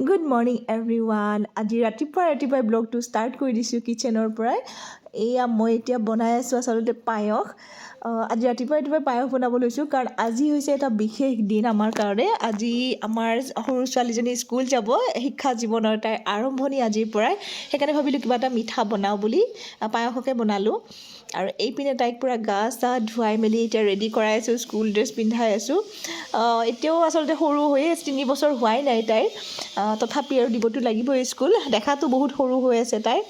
Good morning everyone. আজি ৰাতিপুৱাই ব্লগটো start কৰি দিছোঁ কিচেনৰ পৰাই। এয়া মই এতিয়া বনাই আছোঁ আচলতে পায়স। আজি ৰাতিপুৱাই পায়স বনাব লৈছোঁ কাৰণ আজি হৈছে এটা বিশেষ দিন আমাৰ কাৰণে। আজি আমাৰ সৰু ছোৱালীজনী স্কুল যাব, শিক্ষা জীৱনৰ তাইৰ আৰম্ভণি আজিৰ পৰাই। সেইকাৰণে ভাবিলোঁ কিবা এটা মিঠা বনাওঁ বুলি পায়সকে বনালোঁ। আৰু এইপিনে তাইক পূৰা গা চা ধুৱাই মেলি এতিয়া ৰেডি কৰাই আছোঁ, স্কুল ড্ৰেছ পিন্ধাই আছোঁ। এতিয়াও আচলতে সৰু হৈয়ে 3 বছৰ হোৱাই নাই তাইৰ, তথাপি আৰু দিবতো লাগিবই স্কুল। দেখাতো বহুত সৰু হৈ আছে তাই,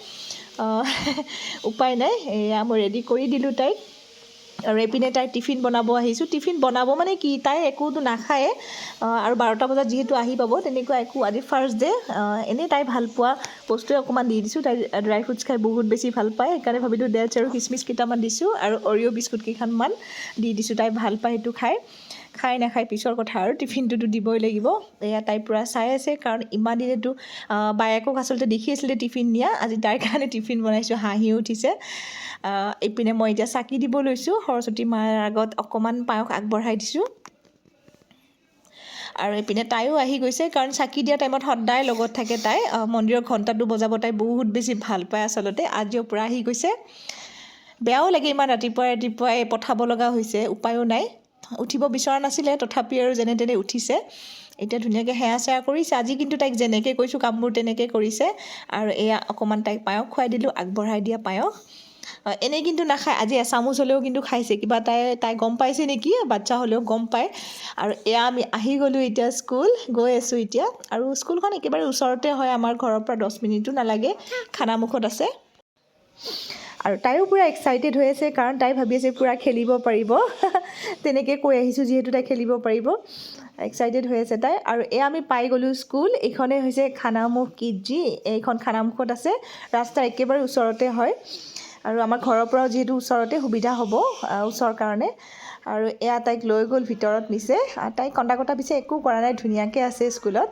উপায় নাই। এয়া মই ৰেডি কৰি দিলোঁ তাইক। আৰু এইপিনে তাইৰ টিফিন বনাব আহিছোঁ। টিফিন বনাব মানে কি, তাই একোতো নাখায়ে। আৰু 12টা বজাত যিহেতু আহি পাব, তেনেকুৱা একো আজি ফাৰ্ষ্ট ডে এনেই তাই ভাল পোৱা বস্তুৱে অকণমান দি দিছোঁ। তাই ড্ৰাই ফ্ৰুটছ খাই বহুত বেছি ভাল পায়, সেইকাৰণে ভাবিলোঁ ডেটছ আৰু কিচমিচ কেইটামান দিছোঁ আৰু অৰিঅ' বিস্কুট কেইখনমান দি দিছোঁ। তাই ভাল পায় সেইটো খাই নাখায় পিছৰ কথা, আৰু টিফিনটোতো দিবই লাগিব। এয়া তাই পূৰা চাই আছে, কাৰণ ইমান দিনেতো বায়েকক আচলতে দেখি আছিলে টিফিন নিয়া। আজি তাইৰ কাৰণে টিফিন বনাইছোঁ, হাঁহিও উঠিছে। এইপিনে মই এতিয়া চাকি দিব লৈছোঁ। সৰস্বতী মাৰ আগত অকণমান পায়স আগবঢ়াই দিছোঁ। আৰু এইপিনে তাইও আহি গৈছে, কাৰণ চাকি দিয়া টাইমত সদায় লগত থাকে তাই। মন্দিৰৰ ঘণ্টাটো বজাব তাই বহুত বেছি ভাল পায় আচলতে। আজিও পূৰা আহি গৈছে। বেয়াও লাগে ইমান ৰাতিপুৱাই পঠাব লগা হৈছে, উপায়ো নাই। উঠিব বিচৰা নাছিলে, তথাপি আৰু যেনে তেনে উঠিছে। এতিয়া ধুনীয়াকৈ সেৱা চেৱা কৰিছে। আজি কিন্তু তাইক যেনেকৈ কৈছোঁ কামবোৰ তেনেকৈ কৰিছে। আৰু এয়া অকণমান তাইক পায়স খুৱাই দিলোঁ, আগবঢ়াই দিয়া পায়স। এনেই কিন্তু নাখায়, আজি এচামুচ হ'লেও কিন্তু খাইছে। কিবা তাই গম পাইছে নেকি, বাচ্চা হ'লেও গম পায়। আৰু এয়া আমি আহি গ'লোঁ এতিয়া স্কুল, গৈ আছোঁ এতিয়া। আৰু স্কুলখন একেবাৰে ওচৰতে হয়, আমাৰ ঘৰৰ পৰা 10 মিনিটো নালাগে, খানামুখত আছে। আৰু তাইও পূৰা এক্সাইটেড হৈ আছে, কাৰণ তাই ভাবি আছে পূৰা খেলিব পাৰিব। তেনেকৈ কৈ আহিছোঁ যিহেতু তাই খেলিব পাৰিব, এক্সাইটেড হৈ আছে তাই। আৰু এয়া আমি পাই গ'লোঁ স্কুল। এইখনেই হৈছে খানামুখ কিডজি। এইখন খানামুখত আছে, ৰাস্তাৰ একেবাৰে ওচৰতে হয়। আৰু আমাৰ ঘৰৰ পৰাও যিহেতু ওচৰতে, সুবিধা হ'ব ওচৰৰ কাৰণে। আৰু এয়া তাইক লৈ গ'ল, ভিতৰত নিছে। তাইক কন্দা কটা পিছে একো কৰা নাই, ধুনীয়াকৈ আছে স্কুলত।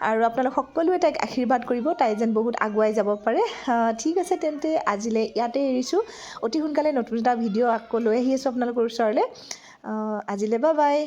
আৰু আপোনালোক সকলোৱে তাইক আশীৰ্বাদ কৰিব, তাই যেন বহুত আগুৱাই যাব পাৰে। ঠিক আছে তেন্তে আজিলৈ ইয়াতে এৰিছোঁ। অতি সোনকালে নতুন এটা ভিডিঅ' আকৌ লৈ আহি আছোঁ আপোনালোকৰ ওচৰলৈ। আজিলৈ বাই বাই।